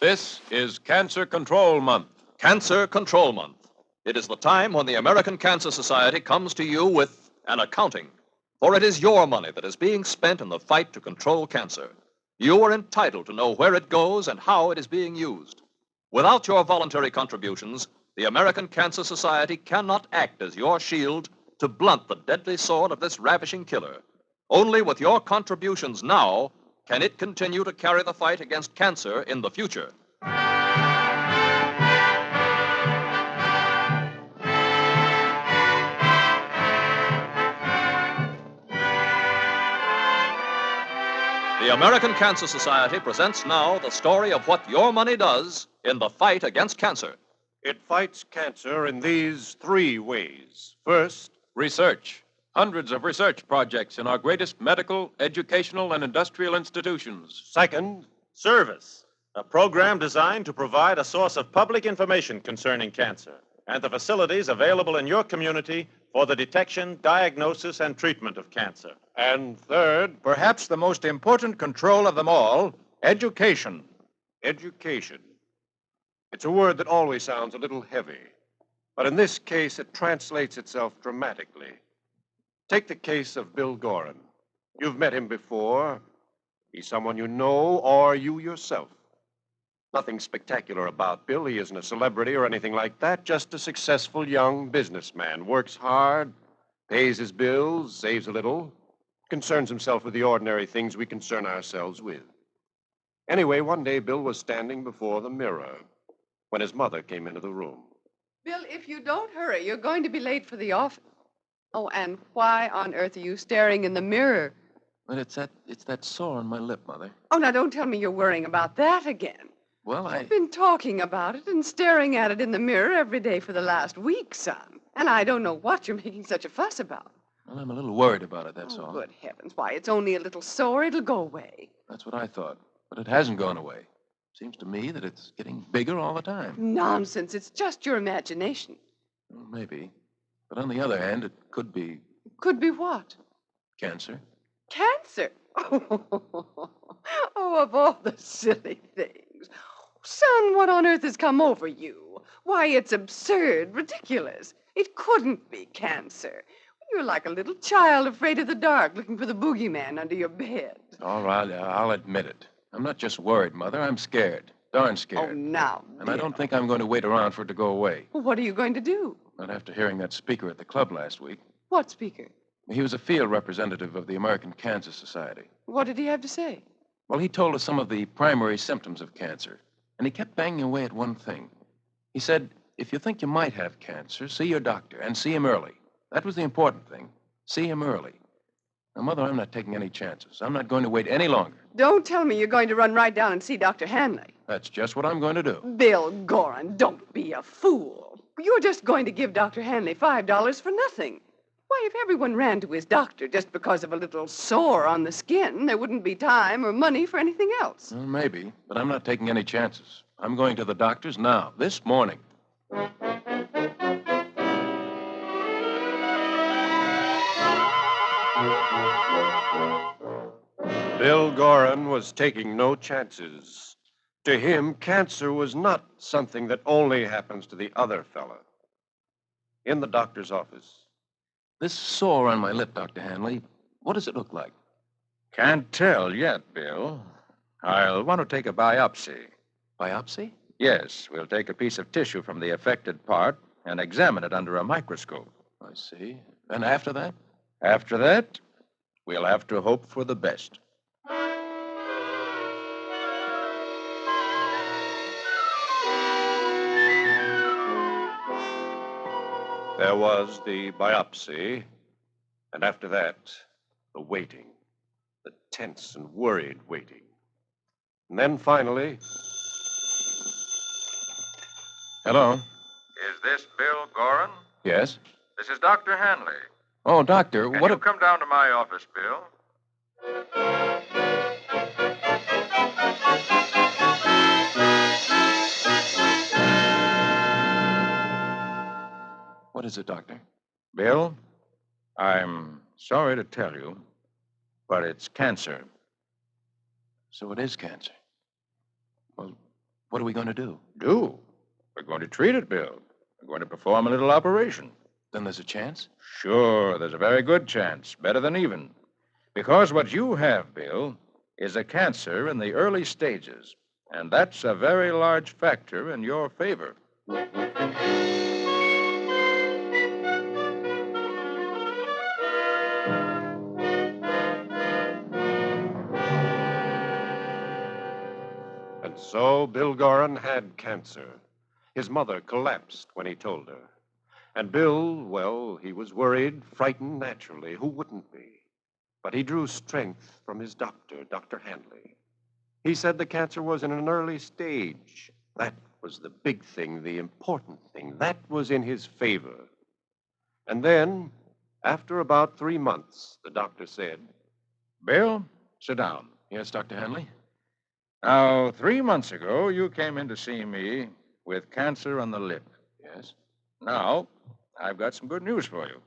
This is Cancer Control Month. Cancer Control Month. It is the time when the American Cancer Society comes to you with an accounting. For it is your money that is being spent in the fight to control cancer. You are entitled to know where it goes and how it is being used. Without your voluntary contributions, the American Cancer Society cannot act as your shield to blunt the deadly sword of this ravishing killer. Only with your contributions now can it continue to carry the fight against cancer in the future. The American Cancer Society presents now the story of what your money does in the fight against cancer. It fights cancer in these three ways. First, Research. Hundreds of research projects in our greatest medical, educational, and industrial institutions. second, Service, a program designed to provide a source of public information concerning cancer and the facilities available in your community for the detection, diagnosis, and treatment of cancer. and third, Perhaps the most important control of them all, education. education. It's a word that always sounds a little heavy, but in this case, it translates itself dramatically. Take the case of Bill Gorin. You've met him before. He's someone you know or you yourself. Nothing spectacular about Bill. He isn't a celebrity or anything like that, just a successful young businessman. Works hard, pays his bills, saves a little, concerns himself with the ordinary things we concern ourselves with. Anyway, one day Bill was standing before the mirror when his mother came into the room. Bill, if you don't hurry, you're going to be late for the office. Oh, and why on earth are you staring in the mirror? Well, it's that sore on my lip, Mother. Oh, now don't tell me you're worrying about that again. Well, I've been talking about it and staring at it in the mirror every day for the last week, son. And I don't know what you're making such a fuss about. Well, I'm a little worried about it, that's Oh, all. good heavens. Why, it's only a little sore. It'll go away. That's what I thought. But it hasn't gone away. Seems to me that it's getting bigger all the time. Nonsense. It's just your imagination. Well, maybe. But on the other hand, it could be Could be what? cancer. Cancer. Oh, of all the silly things. Son, what on earth has come over you? Why, it's absurd, ridiculous. It couldn't be cancer. You're like a little child afraid of the dark, looking for the boogeyman under your bed. All right, I'll admit it. I'm not just worried, Mother. I'm scared. Darn Oh, scared. now. And I don't think I'm going to wait around for it to go away. Well, what are you going to do? Not after hearing that speaker at the club last week. What speaker? He was a field representative of the American Cancer Society. What did he have to say? Well, he told us some of the primary symptoms of cancer, and he kept banging away at one thing. He said, if you think you might have cancer, see your doctor, and see him early. That was the important thing. See him early. Now, Mother, I'm not taking any chances. I'm not going to wait any longer. Don't tell me you're going to run right down and see Dr. Hanley. That's just what I'm going to do. Bill Gorin, don't be a fool. You're just going to give Dr. Hanley $5 for nothing. Why, if everyone ran to his doctor just because of a little sore on the skin, there wouldn't be time or money for anything else. Well, maybe, but I'm not taking any chances. I'm going to the doctor's now, this morning. Bill Gorin was taking no chances. To him, cancer was not something that only happens to the other fella. In the doctor's office, This sore on my lip, Dr. Hanley, what does it look like? Can't tell yet, Bill. I'll want to take a biopsy. Biopsy? Yes, we'll take a piece of tissue from the affected part and examine it under a microscope. I see. And after that? After that, we'll have to hope for the best. there was the biopsy, and after that, the waiting, the tense and worried waiting. And then finally, Hello? Is this Bill Gorin? Yes? This is Dr. Hanley. Oh, Doctor, Can what... you come down to my office, Bill? What is it, Doctor? Bill, I'm sorry to tell you, but it's cancer. So it is cancer. Well, What are we going to do? Do? We're going to treat it, Bill. We're going to perform a little operation. Then there's a chance? Sure, there's a very good chance, better than even. Because what you have, Bill, is a cancer in the early stages. And that's a very large factor in your favor. And so Bill Gorin had cancer. His mother collapsed when he told her. And Bill, well, he was worried, frightened naturally. Who wouldn't be? But he drew strength from his doctor, Dr. Handley. He said the cancer was in an early stage. That was the big thing, the important thing. That was in his favor. And then, after about 3 months, the doctor said, Bill, sit down. Yes, Dr. Hanley? Now, 3 months ago, you came in to see me with cancer on the lip. Yes. Now, I've got some good news for you.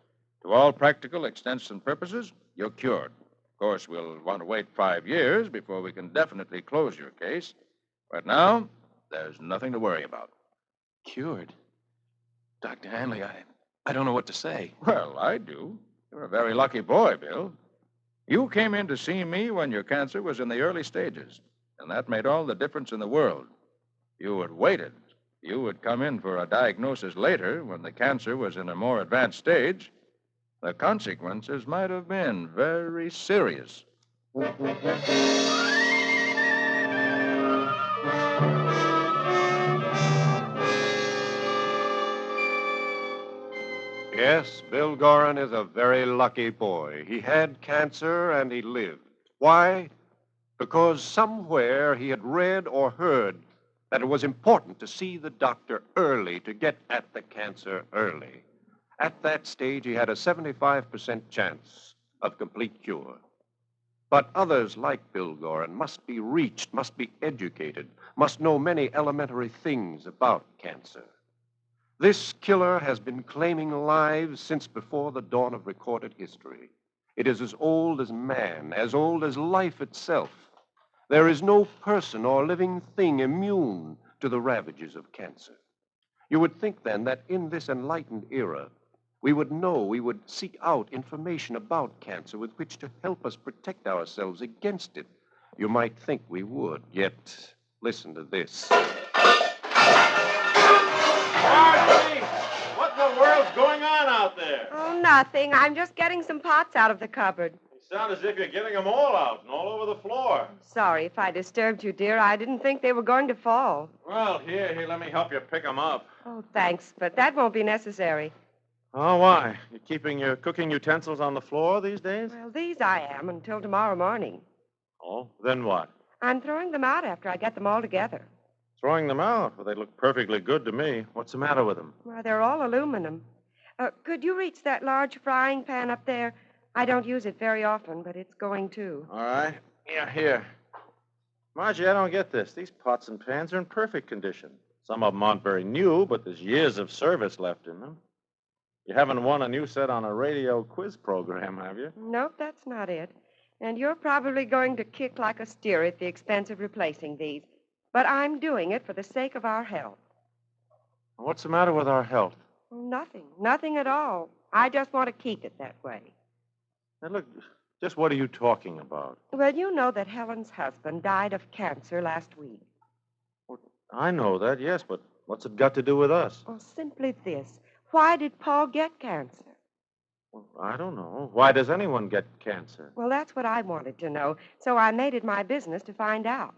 To all practical extents and purposes, you're cured. Of course, we'll want to wait 5 years before we can definitely close your case. But now, there's nothing to worry about. Cured? Dr. Hanley, I don't know what to say. Well, I do. You're a very lucky boy, Bill. You came in to see me when your cancer was in the early stages, and that made all the difference in the world. You had waited. You would come in for a diagnosis later when the cancer was in a more advanced stage. The consequences might have been very serious. Yes, Bill Gorin is a very lucky boy. He had cancer and he lived. Why? Because somewhere he had read or heard that it was important to see the doctor early, to get at the cancer early. At that stage, he had a 75% chance of complete cure. But others like Bill Gorin must be reached, must be educated, must know many elementary things about cancer. This killer has been claiming lives since before the dawn of recorded history. It is as old as man, as old as life itself. There is no person or living thing immune to the ravages of cancer. You would think, then, that in this enlightened era, we would seek out information about cancer with which to help us protect ourselves against it. You might think we would, yet listen to this. Margie! What in the world's going on out there? Oh, nothing. I'm just getting some pots out of the cupboard. You sound as if you're getting them all out and all over the floor. Sorry if I disturbed you, dear. I didn't think they were going to fall. Well, here, let me help you pick them up. Oh, thanks, but that won't be necessary. Oh, why? You keeping your cooking utensils on the floor these days? Well, these I am until tomorrow morning. Oh, then what? I'm throwing them out after I get them all together. Throwing them out? Well, they look perfectly good to me. What's the matter with them? Well, they're all aluminum. Could you reach that large frying pan up there? I don't use it very often, but it's going to. All right. Yeah, here. Margie, I don't get this. These pots and pans are in perfect condition. Some of them aren't very new, but there's years of service left in them. You haven't won a new set on a radio quiz program, have you? Nope, that's not it. And you're probably going to kick like a steer at the expense of replacing these. But I'm doing it for the sake of our health. What's the matter with our health? Nothing. Nothing at all. I just want to keep it that way. Now, look, just what are you talking about? Well, you know that Helen's husband died of cancer last week. Well, I know that, yes, but what's it got to do with us? Well, simply this. Why did Paul get cancer? Well, I don't know. Why does anyone get cancer? Well, that's what I wanted to know, so I made it my business to find out.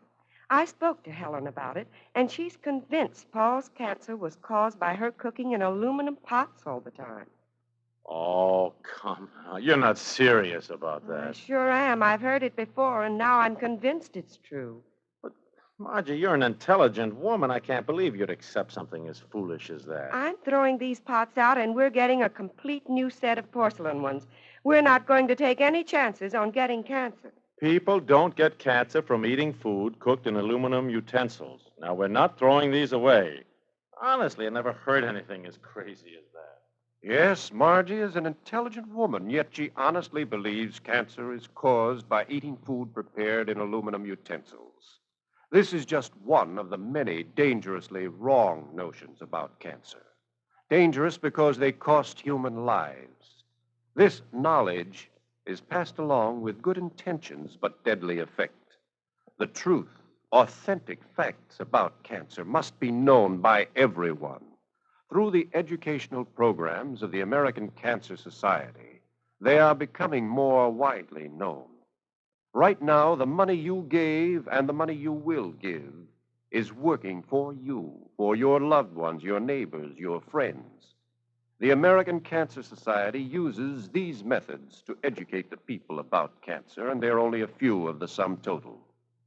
I spoke to Helen about it, and she's convinced Paul's cancer was caused by her cooking in aluminum pots all the time. Oh, come on. You're not serious about I that. sure am. I've heard it before, and now I'm convinced it's true. Margie, you're an intelligent woman. I can't believe you'd accept something as foolish as that. I'm throwing these pots out, and we're getting a complete new set of porcelain ones. We're not going to take any chances on getting cancer. People don't get cancer from eating food cooked in aluminum utensils. Now, we're not throwing these away. Honestly, I never heard anything as crazy as that. Yes, Margie is an intelligent woman, yet she honestly believes cancer is caused by eating food prepared in aluminum utensils. This is just one of the many dangerously wrong notions about cancer. Dangerous because they cost human lives. This knowledge is passed along with good intentions but deadly effect. The truth, authentic facts about cancer must be known by everyone. Through the educational programs of the American Cancer Society, they are becoming more widely known. Right now, the money you gave and the money you will give is working for you, for your loved ones, your neighbors, your friends. The American Cancer Society uses these methods to educate the people about cancer, and they're only a few of the sum total.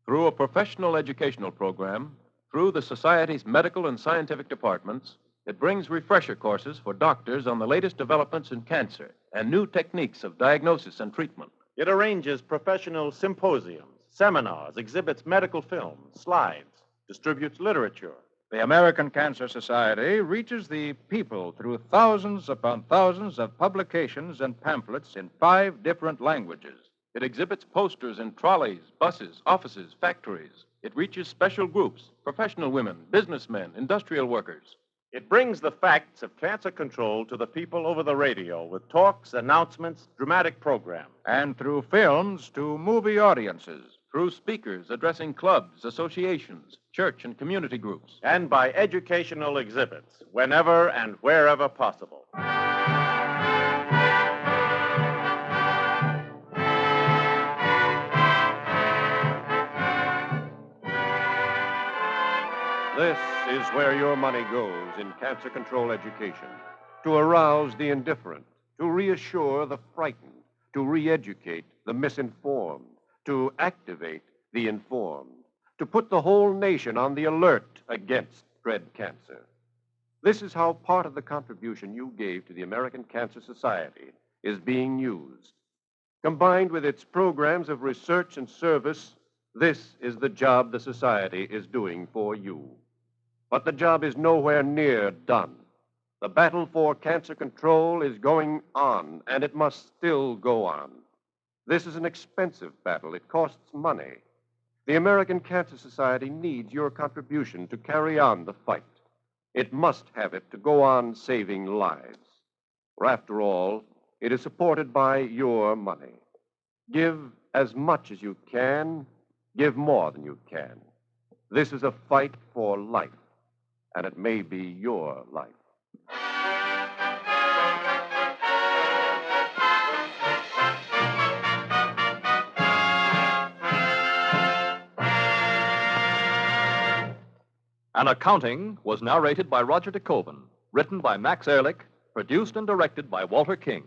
Through a professional educational program, through the Society's medical and scientific departments, it brings refresher courses for doctors on the latest developments in cancer and new techniques of diagnosis and treatment. It arranges professional symposiums, seminars, exhibits medical films, slides, distributes literature. The American Cancer Society reaches the people through thousands upon thousands of publications and pamphlets in 5 different languages. It exhibits posters in trolleys, buses, offices, factories. It reaches special groups, professional women, businessmen, industrial workers. It brings the facts of cancer control to the people over the radio with talks, announcements, dramatic programs. And through films to movie audiences. Through speakers addressing clubs, associations, church and community groups. And by educational exhibits, whenever and wherever possible. This is where your money goes in cancer control education. To arouse the indifferent, to reassure the frightened, to re-educate the misinformed, to activate the informed, to put the whole nation on the alert against dread cancer. This is how part of the contribution you gave to the American Cancer Society is being used. Combined with its programs of research and service, this is the job the Society is doing for you. But the job is nowhere near done. The battle for cancer control is going on, and it must still go on. This is an expensive battle. It costs money. The American Cancer Society needs your contribution to carry on the fight. It must have it to go on saving lives. For after all, it is supported by your money. Give as much as you can. Give more than you can. This is a fight for life, and it may be your life. An Accounting was narrated by Roger DeKoven, written by Max Ehrlich, produced and directed by Walter King.